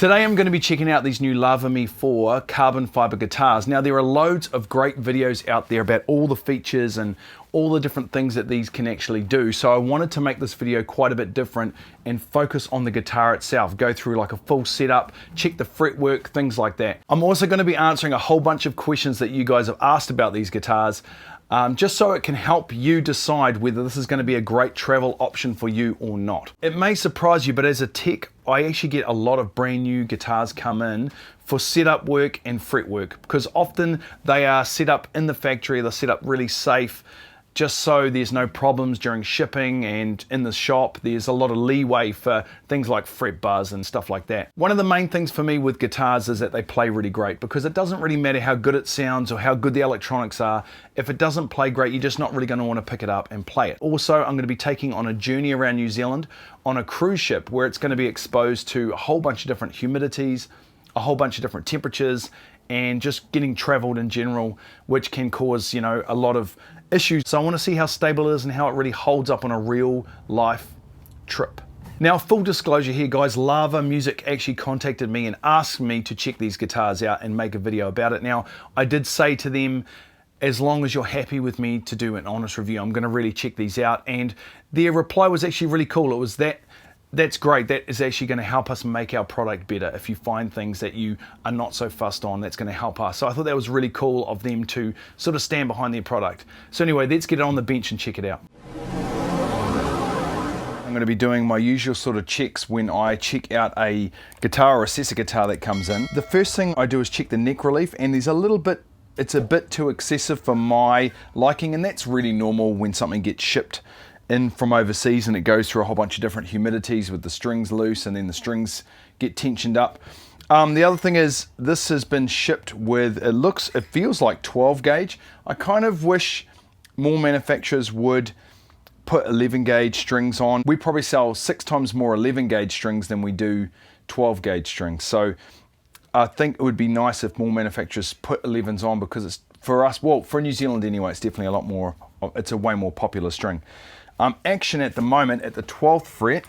Today I'm going to be checking out these new Lava Me 4 carbon fiber guitars. Now there are loads of great videos out there about all the features and all the different things that these can actually do. So I wanted to make this video quite a bit different and focus on the guitar itself. Go through like a full setup, check the fretwork, things like that. I'm also going to be answering a whole bunch of questions that you guys have asked about these guitars. Just so it can help you decide whether this is going to be a great travel option for you or not. It may surprise you, but as a tech, I actually get a lot of brand new guitars come in for setup work and fretwork, because often they are set up in the factory, they're set up really safe, just so there's no problems during shipping, and in the shop there's a lot of leeway for things like fret buzz and stuff like that. One of the main things for me with guitars is that they play really great, because it doesn't really matter how good it sounds or how good the electronics are. If it doesn't play great, you're just not really going to want to pick it up and play it. Also, I'm going to be taking on a journey around New Zealand on a cruise ship where it's going to be exposed to a whole bunch of different humidities, a whole bunch of different temperatures, and just getting traveled in general, which can cause, you know, a lot of issues. So I want to see how stable it is and how it really holds up on a real life trip. Now, full disclosure here, guys, Lava Music actually contacted me and asked me to check these guitars out and make a video about it. Now, I did say to them, as long as you're happy with me to do an honest review, I'm going to really check these out. And their reply was actually really cool. It was that's great. That is actually going to help us make our product better. If you find things that you are not so fussed on, that's going to help us. So I thought that was really cool of them to sort of stand behind their product. So anyway, let's get it on the bench and check it out. I'm going to be doing my usual sort of checks when I check out a guitar or accessory guitar that comes in. The first thing I do is check the neck relief, and there's it's a bit too excessive for my liking, and that's really normal when something gets shipped in from overseas and it goes through a whole bunch of different humidities with the strings loose, and then the strings get tensioned up. The other thing is, this has been shipped with, it feels like 12 gauge. I kind of wish more manufacturers would put 11 gauge strings on. We probably sell 6 times more 11 gauge strings than we do 12 gauge strings. So I think it would be nice if more manufacturers put 11s on, because it's, for us, well, for New Zealand anyway, it's definitely a lot more, it's a way more popular string. Action at the moment at the 12th fret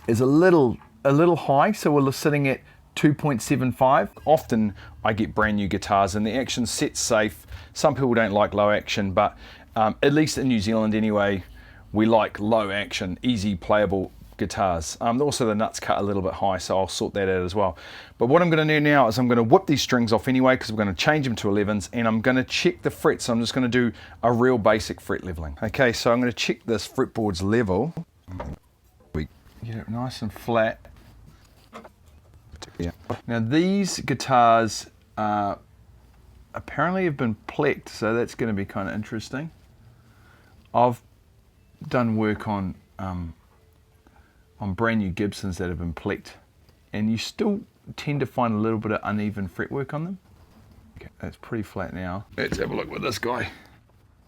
is a little high, so we're sitting at 2.75. Often I get brand new guitars and the action sets safe. Some people don't like low action, but at least in New Zealand anyway, we like low action, easy playable guitars. Also the nuts cut a little bit high, so I'll sort that out as well. But what I'm going to do now is I'm going to whip these strings off anyway, because we're going to change them to 11s, and I'm going to check the frets. So I'm just going to do a real basic fret leveling. Okay, so I'm going to check this fretboard's level. We get it nice and flat. Yeah. Now these guitars apparently have been plecked, so that's going to be kind of interesting. I've done work on brand new Gibsons that have been plecked, and you still tend to find a little bit of uneven fretwork on them. Okay, that's pretty flat now. Let's have a look with this guy.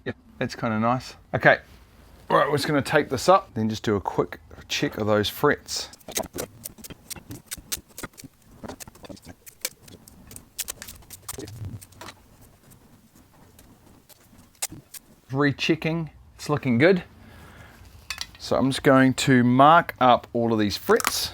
Yeah, that's kind of nice. Okay, all right, we're just going to tape this up, then just do a quick check of those frets. Rechecking, it's looking good. So I'm just going to mark up all of these frets.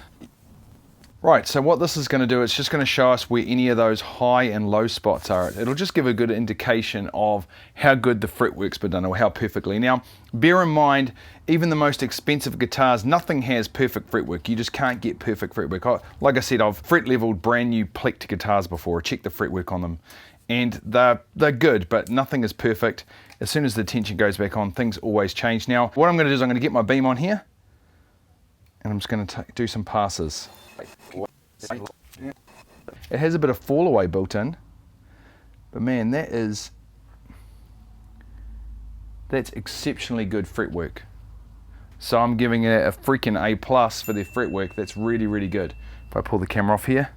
Right, so what this is going to do, it's just going to show us where any of those high and low spots are. It'll just give a good indication of how good the fretwork's been done, or how perfectly. Now, bear in mind, even the most expensive guitars, nothing has perfect fretwork. You just can't get perfect fretwork. Like I said, I've fret leveled brand new plecked guitars before, checked the fretwork on them, and they're good, but nothing is perfect. As soon as the tension goes back on, things always change. Now, what I'm going to do is I'm going to get my beam on here, and I'm just going to do some passes. It has a bit of fall away built in, but man, that's exceptionally good fretwork. So I'm giving it a freaking A+ for their fretwork. That's really, really good. If I pull the camera off here,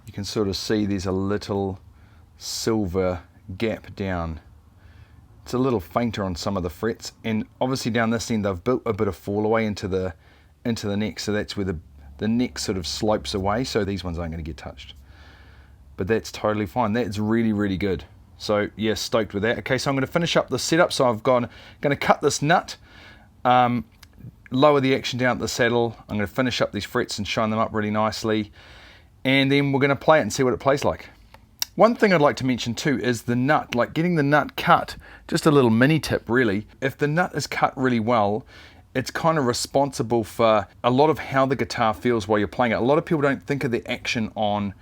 you can sort of see there's a little silver gap down. It's a little fainter on some of the frets, and obviously down this end they've built a bit of fall away into the neck, so that's where the neck sort of slopes away, so these ones aren't going to get touched. But that's totally fine. That's really, really good. So yeah, stoked with that. Okay, so I'm going to finish up the setup. So I'm going to cut this nut lower the action down at the saddle. I'm going to finish up these frets and shine them up really nicely. And then we're going to play it and see what it plays like. One thing I'd like to mention too is the nut, like getting the nut cut. Just a little mini tip really. If the nut is cut really well, it's kind of responsible for a lot of how the guitar feels while you're playing it. A lot of people don't think of the action on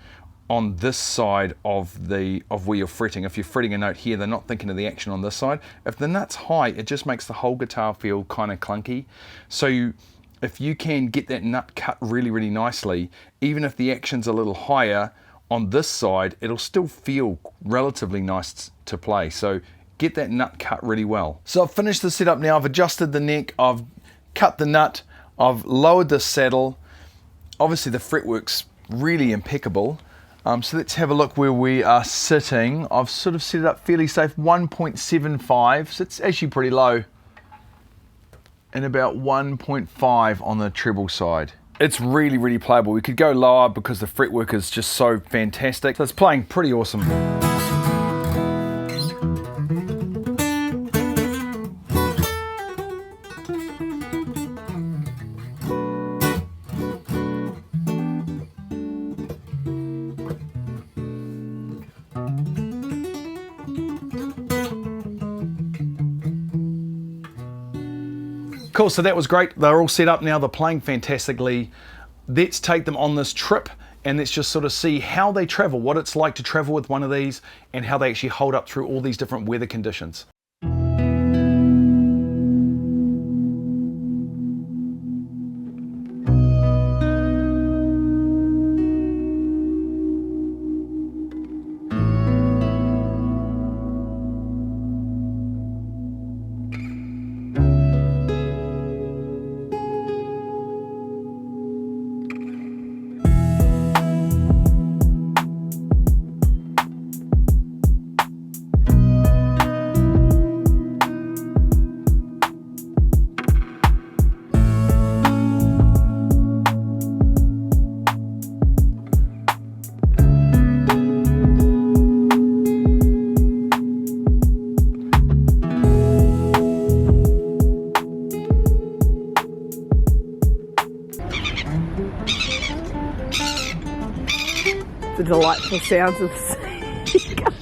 this side of where you're fretting. If you're fretting a note here, they're not thinking of the action on this side. If the nut's high, it just makes the whole guitar feel kind of clunky. So if you can get that nut cut really, really nicely, even if the action's a little higher on this side, it'll still feel relatively nice to play. So get that nut cut really well. So I've finished the setup now. I've adjusted the neck, I've cut the nut, I've lowered the saddle. Obviously the fretwork's really impeccable. So let's have a look where we are sitting. I've sort of set it up fairly safe, 1.75, so it's actually pretty low. And about 1.5 on the treble side. It's really, really playable. We could go lower because the fretwork is just so fantastic. So it's playing pretty awesome. Cool, so that was great. They're all set up now, they're playing fantastically. Let's take them on this trip and let's just sort of see how they travel, what it's like to travel with one of these and how they actually hold up through all these different weather conditions. The delightful sounds of seagulls.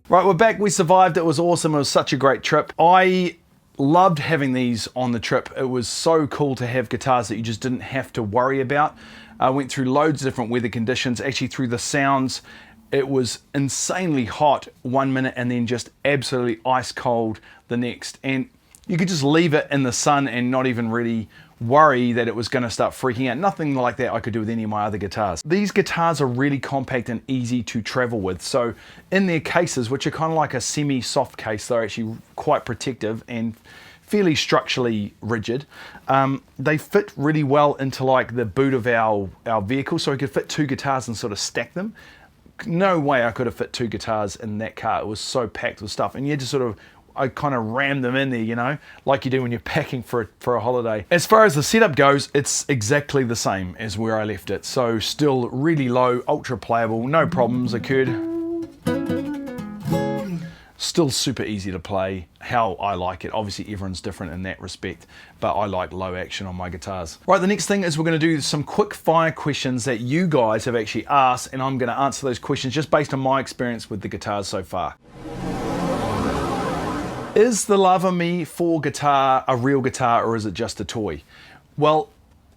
Right, we're back, we survived, it was awesome, it was such a great trip. I loved having these on the trip. It was so cool to have guitars that you just didn't have to worry about. I went through loads of different weather conditions, actually through the sounds. It was insanely hot one minute and then just absolutely ice cold the next. And you could just leave it in the sun and not even really worry that it was going to start freaking out. Nothing like that I could do with any of my other guitars. These guitars are really compact and easy to travel with. So in their cases, which are kind of like a semi-soft case, they're actually quite protective and fairly structurally rigid. They fit really well into like the boot of our vehicle, so we could fit two guitars and sort of stack them. No way I could have fit two guitars in that car. It was so packed with stuff, and you had to sort of, I kind of rammed them in there, you know, like you do when you're packing for a holiday. As far as the setup goes, it's exactly the same as where I left it. So still really low, ultra playable, no problems occurred. Still super easy to play, how I like it. Obviously everyone's different in that respect, but I like low action on my guitars. Right, the next thing is we're going to do some quick fire questions that you guys have actually asked, and I'm going to answer those questions just based on my experience with the guitars so far. Is the Lava Me 4 guitar a real guitar or is it just a toy? Well,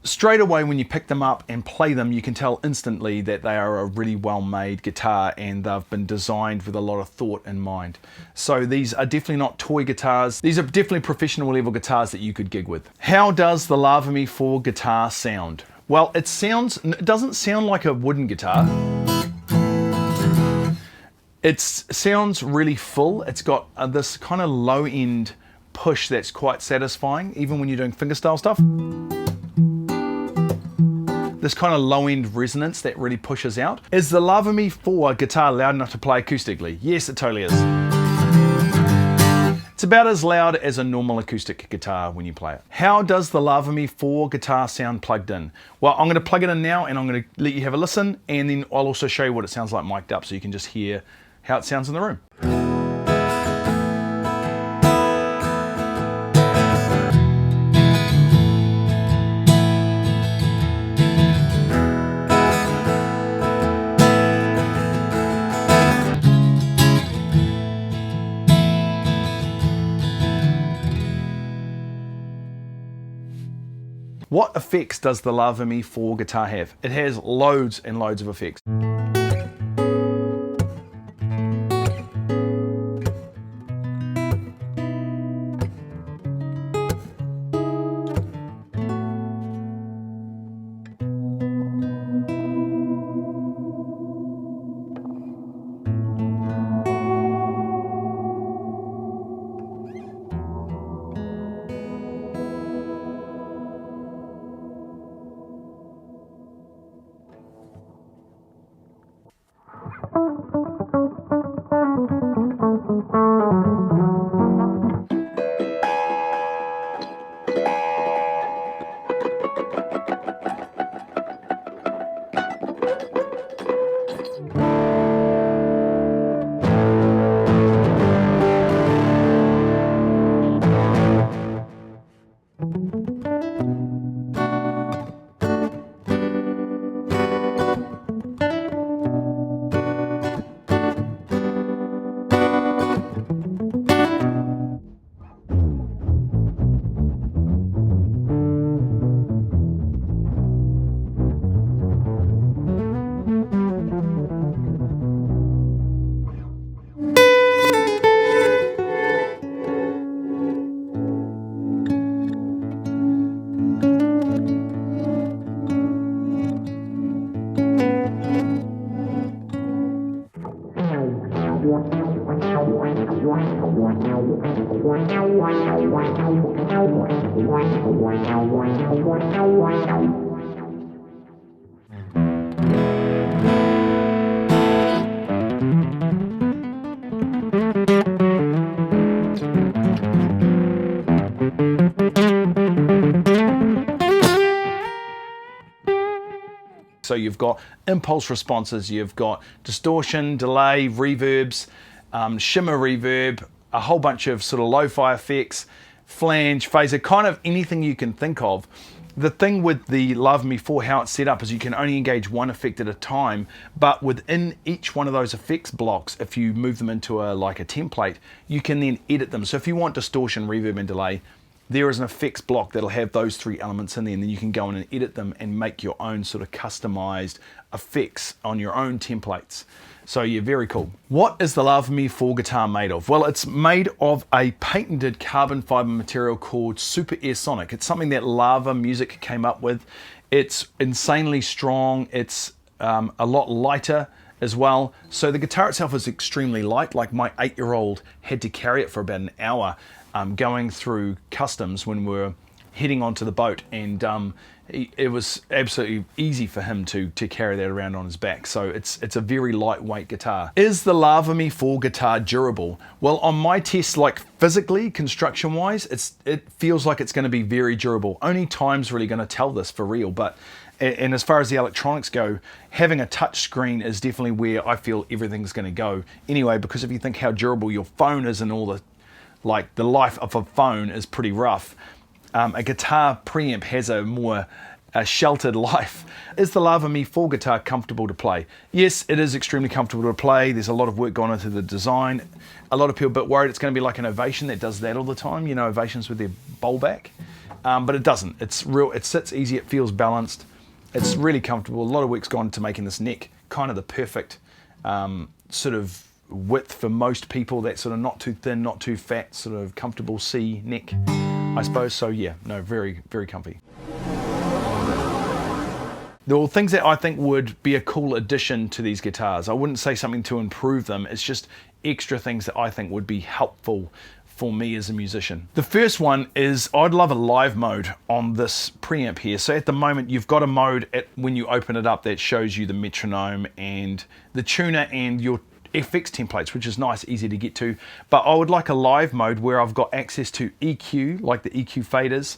straight away when you pick them up and play them, you can tell instantly that they are a really well-made guitar and they've been designed with a lot of thought in mind. So these are definitely not toy guitars. These are definitely professional level guitars that you could gig with. How does the Lava Me 4 guitar sound? Well, it doesn't sound like a wooden guitar. It sounds really full. It's got this kind of low end push that's quite satisfying, even when you're doing fingerstyle stuff. This kind of low end resonance that really pushes out. Is the Love of Me 4 guitar loud enough to play acoustically? Yes, it totally is. It's about as loud as a normal acoustic guitar when you play it. How does the Love of Me 4 guitar sound plugged in? Well, I'm going to plug it in now and I'm going to let you have a listen, and then I'll also show you what it sounds like mic'd up so you can just hear how it sounds in the room. What effects does the Love of Me 4 guitar have? It has loads and loads of effects. So you've got impulse responses, you've got distortion, delay, reverbs, shimmer reverb, a whole bunch of sort of lo-fi effects, flange, phaser, kind of anything you can think of. The thing with the Love Me 4, how it's set up, is you can only engage one effect at a time, but within each one of those effects blocks, if you move them into like a template, you can then edit them. So if you want distortion, reverb and delay, there is an effects block that'll have those three elements in there, and then you can go in and edit them and make your own sort of customized effects on your own templates. So yeah, very cool. What is the Love Me 4 guitar made of? Well, it's made of a patented carbon fiber material called Super Air Sonic. It's something that Lava Music came up with. It's insanely strong. It's a lot lighter as well. So the guitar itself is extremely light. Like my 8-year-old had to carry it for about an hour going through customs when we were heading onto the boat, and it was absolutely easy for him to carry that around on his back. So it's a very lightweight guitar. Is the Love Me 4 guitar durable? Well, on my tests, like physically, construction wise, it feels like it's going to be very durable. Only time's really going to tell this for real, but and as far as the electronics go, having a touch screen is definitely where I feel everything's going to go anyway, because if you think how durable your phone is and all the life of a phone is pretty rough. A guitar preamp has a more sheltered life. Is the Love Me 4 guitar comfortable to play? Yes, it is extremely comfortable to play. There's a lot of work gone into the design. A lot of people are a bit worried it's going to be like an Ovation that does that all the time, you know, Ovations with their bowl back. But it doesn't. It's real. It sits easy. It feels balanced. It's really comfortable. A lot of work's gone into making this neck kind of the perfect sort of width for most people. That sort of not too thin, not too fat, sort of comfortable C neck, I suppose. So yeah, no, very, very comfy. There are things that I think would be a cool addition to these guitars. I wouldn't say something to improve them. It's just extra things that I think would be helpful for me as a musician. The first one is I'd love a live mode on this preamp here. So at the moment you've got a mode when you open it up that shows you the metronome and the tuner and your FX templates, which is nice, easy to get to. But I would like a live mode where I've got access to EQ, like the EQ faders.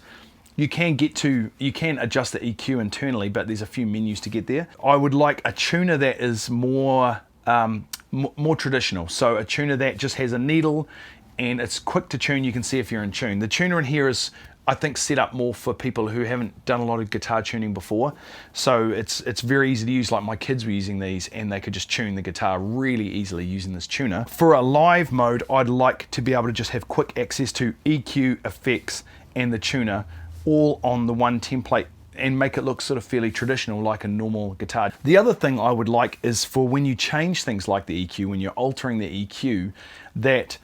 You can adjust the EQ internally, but there's a few menus to get there. I would like a tuner that is more traditional. So a tuner that just has a needle and it's quick to tune. You can see if you're in tune. The tuner in here is, I think, set up more for people who haven't done a lot of guitar tuning before. So it's very easy to use. Like my kids were using these and they could just tune the guitar really easily using this tuner. For a live mode, I'd like to be able to just have quick access to EQ, effects, and the tuner all on the one template and make it look sort of fairly traditional like a normal guitar. The other thing I would like is for when you change things like the EQ, when you're altering the EQ, that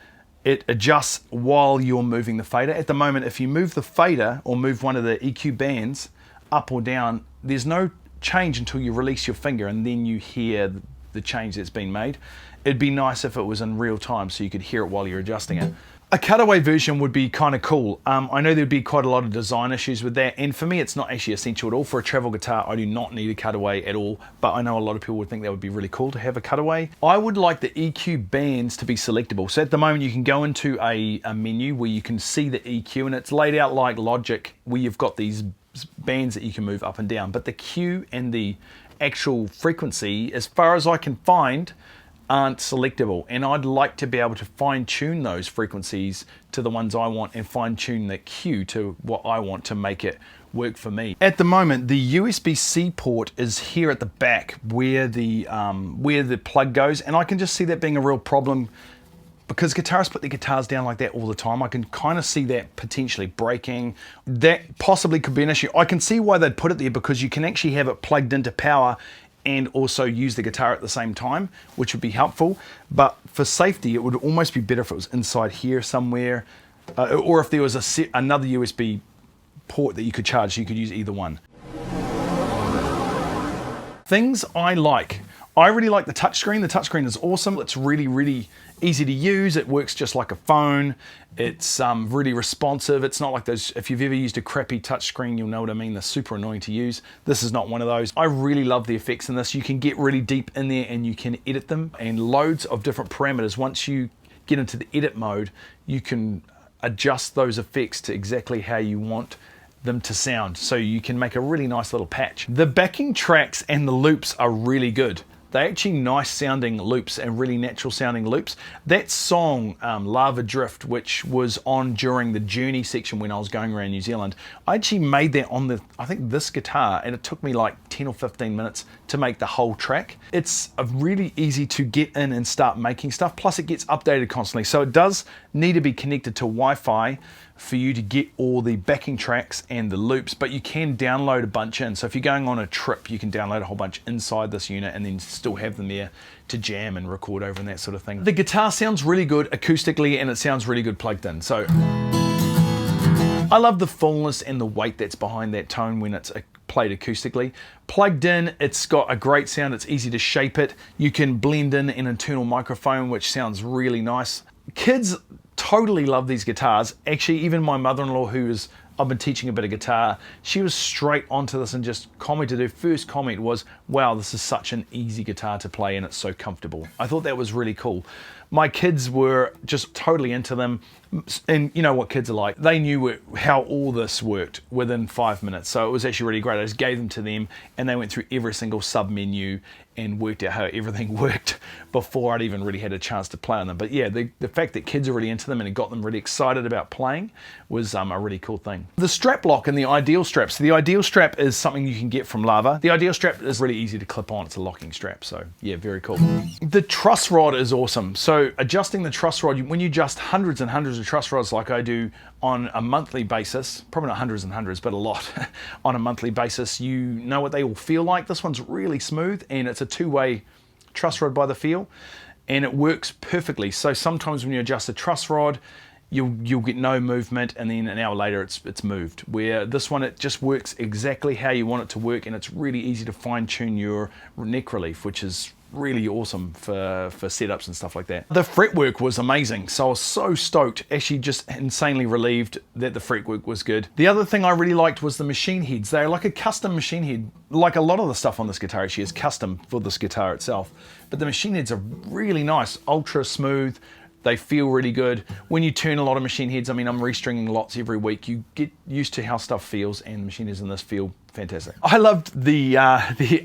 it adjusts while you're moving the fader. At the moment, if you move the fader or move one of the EQ bands up or down, there's no change until you release your finger and then you hear the change that's been made. It'd be nice if it was in real time so you could hear it while you're adjusting it. A cutaway version would be kind of cool. I know there'd be quite a lot of design issues with that, and for me it's not actually essential at all. For a travel guitar, I do not need a cutaway at all, but I know a lot of people would think that would be really cool to have a cutaway. I would like the EQ bands to be selectable. So at the moment you can go into a menu where you can see the EQ, and it's laid out like Logic, where you've got these bands that you can move up and down, but the Q and the actual frequency, as far as I can find, aren't selectable, and I'd like to be able to fine-tune those frequencies to the ones I want and fine-tune the Q to what I want to make it work for me. At the moment, the USB-C port is here at the back where the plug goes, and I can just see that being a real problem because guitarists put their guitars down like that all the time. I can kind of see that potentially breaking. That possibly could be an issue. I can see why they'd put it there, because you can actually have it plugged into power and also use the guitar at the same time, which would be helpful. But for safety, it would almost be better if it was inside here somewhere, or if there was another USB port that you could charge, so you could use either one. Things I like. I really like the touchscreen. The touchscreen is awesome. It's really, really easy to use. It works just like a phone. It's really responsive. It's not like those, if you've ever used a crappy touchscreen, you'll know what I mean. They're super annoying to use. This is not one of those. I really love the effects in this. You can get really deep in there and you can edit them, and loads of different parameters. Once you get into the edit mode, you can adjust those effects to exactly how you want them to sound. So you can make a really nice little patch. The backing tracks and the loops are really good. They're actually nice sounding loops and really natural sounding loops. That song, Lava Drift, which was on during the Journey section when I was going around New Zealand, I actually made that on I think this guitar, and it took me like 10 or 15 minutes to make the whole track. It's really easy to get in and start making stuff, plus it gets updated constantly. So it does need to be connected to Wi-Fi for you to get all the backing tracks and the loops, but you can download a bunch in. So if you're going on a trip, you can download a whole bunch inside this unit and then still have them there to jam and record over and that sort of thing. The guitar sounds really good acoustically, and it sounds really good plugged in. So I love the fullness and the weight that's behind that tone when it's played acoustically. Plugged in, it's got a great sound. It's easy to shape it. You can blend in an internal microphone, which sounds really nice. Kids totally love these guitars. Actually, even my mother-in-law, I've been teaching a bit of guitar, she was straight onto this and just commented. Her first comment was, wow, this is such an easy guitar to play and it's so comfortable. I thought that was really cool. My kids were just totally into them, and you know what kids are like. They knew how all this worked within 5 minutes, so it was actually really great. I just gave them to them and they went through every single sub menu and worked out how everything worked before I'd even really had a chance to play on them. But yeah, the fact that kids are really into them and it got them really excited about playing was a really cool thing. The strap lock and the Ideal strap. So the Ideal strap is something you can get from Lava. The Ideal strap is really easy to clip on. It's a locking strap, so yeah, very cool. The truss rod is awesome. So adjusting the truss rod, when you adjust hundreds and hundreds of truss rods like I do on a monthly basis, probably not hundreds and hundreds, but a lot on a monthly basis, you know what they all feel like. This one's really smooth and it's a two-way truss rod by the feel, and it works perfectly. So sometimes when you adjust the truss rod, you'll get no movement, and then an hour later it's moved. Where this one, it just works exactly how you want it to work, and it's really easy to fine tune your neck relief, which is really awesome for setups and stuff like that. The fretwork was amazing, so I was so stoked, actually just insanely relieved that the fretwork was good. The other thing I really liked was the machine heads. They're like a custom machine head, like a lot of the stuff on this guitar actually is custom for this guitar itself, but the machine heads are really nice, ultra smooth. They feel really good. When you turn a lot of machine heads, I mean, I'm restringing lots every week, you get used to how stuff feels, and the machine heads in this feel fantastic. I loved the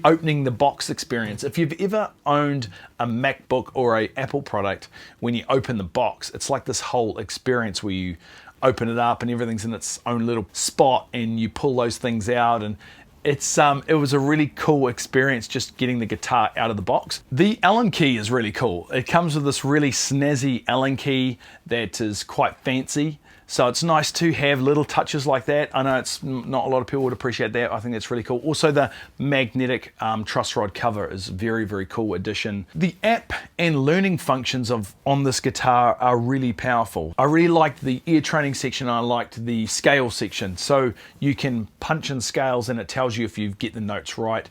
opening the box experience. If you've ever owned a MacBook or a Apple product, when you open the box, it's like this whole experience where you open it up and everything's in its own little spot, and you pull those things out, and it was a really cool experience just getting the guitar out of the box. The Allen key is really cool. It comes with this really snazzy Allen key that is quite fancy. So it's nice to have little touches like that. I know it's not a lot of people would appreciate that. I think that's really cool. Also, the magnetic truss rod cover is very, very cool addition. The app and learning functions on this guitar are really powerful. I really liked the ear training section. I liked the scale section. So you can punch in scales and it tells you if you get the notes right.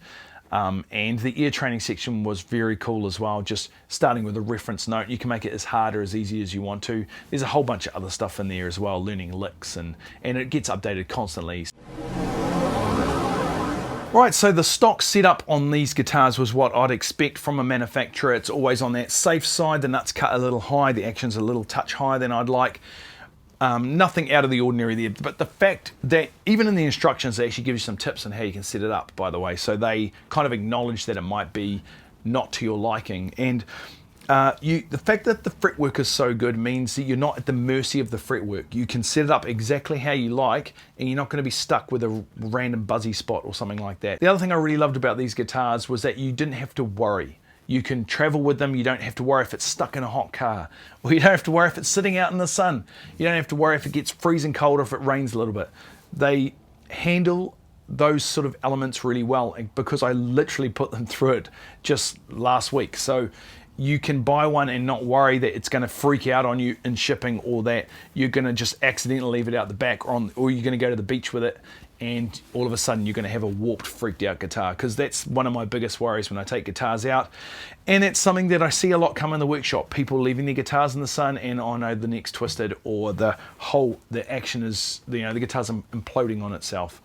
And the ear training section was very cool as well, just starting with a reference note. You can make it as hard or as easy as you want to. There's a whole bunch of other stuff in there as well, learning licks, and it gets updated constantly. Right, so the stock setup on these guitars was what I'd expect from a manufacturer. It's always on that safe side, the nuts cut a little high, the action's a little touch higher than I'd like. Nothing out of the ordinary there, but the fact that even in the instructions they actually give you some tips on how you can set it up, by the way, so they kind of acknowledge that it might be not to your liking, and the fact that the fretwork is so good means that you're not at the mercy of the fretwork. You can set it up exactly how you like, and you're not going to be stuck with a random buzzy spot or something like that. The other thing I really loved about these guitars was that you didn't have to worry. You can travel with them. You don't have to worry if it's stuck in a hot car, or you don't have to worry if it's sitting out in the sun. You don't have to worry if it gets freezing cold or if it rains a little bit. They handle those sort of elements really well, because I literally put them through it just last week. So you can buy one and not worry that it's going to freak out on you in shipping, or that you're going to just accidentally leave it out the back, or you're going to go to the beach with it and all of a sudden you're going to have a warped, freaked out guitar, because that's one of my biggest worries when I take guitars out, and it's something that I see a lot come in the workshop, people leaving their guitars in the sun, and oh no, the neck's twisted, or the action is, the guitar's imploding on itself,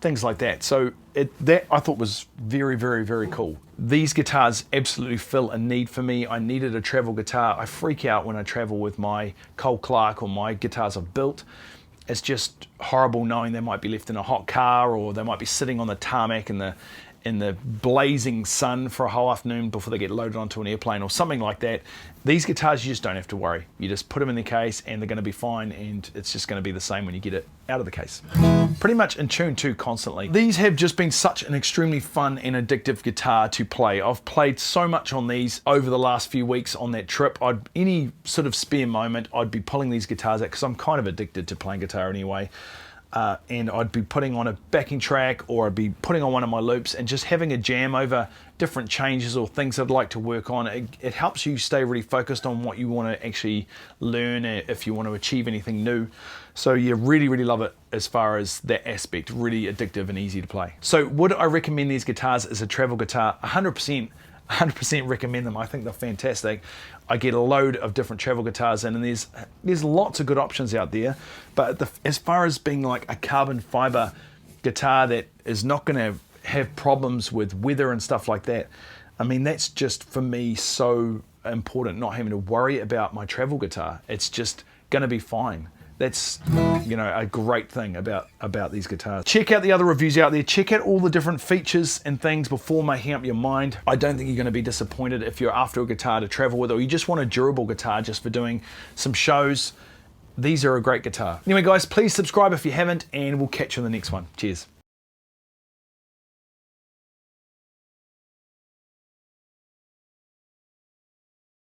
things like that. So that I thought was very, very, very cool. These guitars absolutely fill a need for me. I needed a travel guitar. I freak out when I travel with my Cole Clark or my guitars I've built. It's just horrible knowing they might be left in a hot car, or they might be sitting on the tarmac in the blazing sun for a whole afternoon before they get loaded onto an airplane or something like that. These guitars, you just don't have to worry. You just put them in the case and they're going to be fine, and it's just going to be the same when you get it out of the case. Pretty much in tune too constantly. These have just been such an extremely fun and addictive guitar to play. I've played so much on these over the last few weeks on that trip. Any sort of spare moment, I'd be pulling these guitars out, because I'm kind of addicted to playing guitar anyway. And I'd be putting on a backing track, or I'd be putting on one of my loops and just having a jam over different changes or things I'd like to work on. It helps you stay really focused on what you want to actually learn, if you want to achieve anything new. So you really, really love it as far as that aspect, really addictive and easy to play. So would I recommend these guitars as a travel guitar? 100% recommend them. I think they're fantastic. I get a load of different travel guitars in, and there's lots of good options out there. But as far as being like a carbon fiber guitar that is not going to have problems with weather and stuff like that, I mean, that's just for me so important, not having to worry about my travel guitar. It's just going to be fine. That's, a great thing about these guitars. Check out the other reviews out there. Check out all the different features and things before making up your mind. I don't think you're going to be disappointed if you're after a guitar to travel with, or you just want a durable guitar just for doing some shows. These are a great guitar. Anyway, guys, please subscribe if you haven't, and we'll catch you on the next one. Cheers.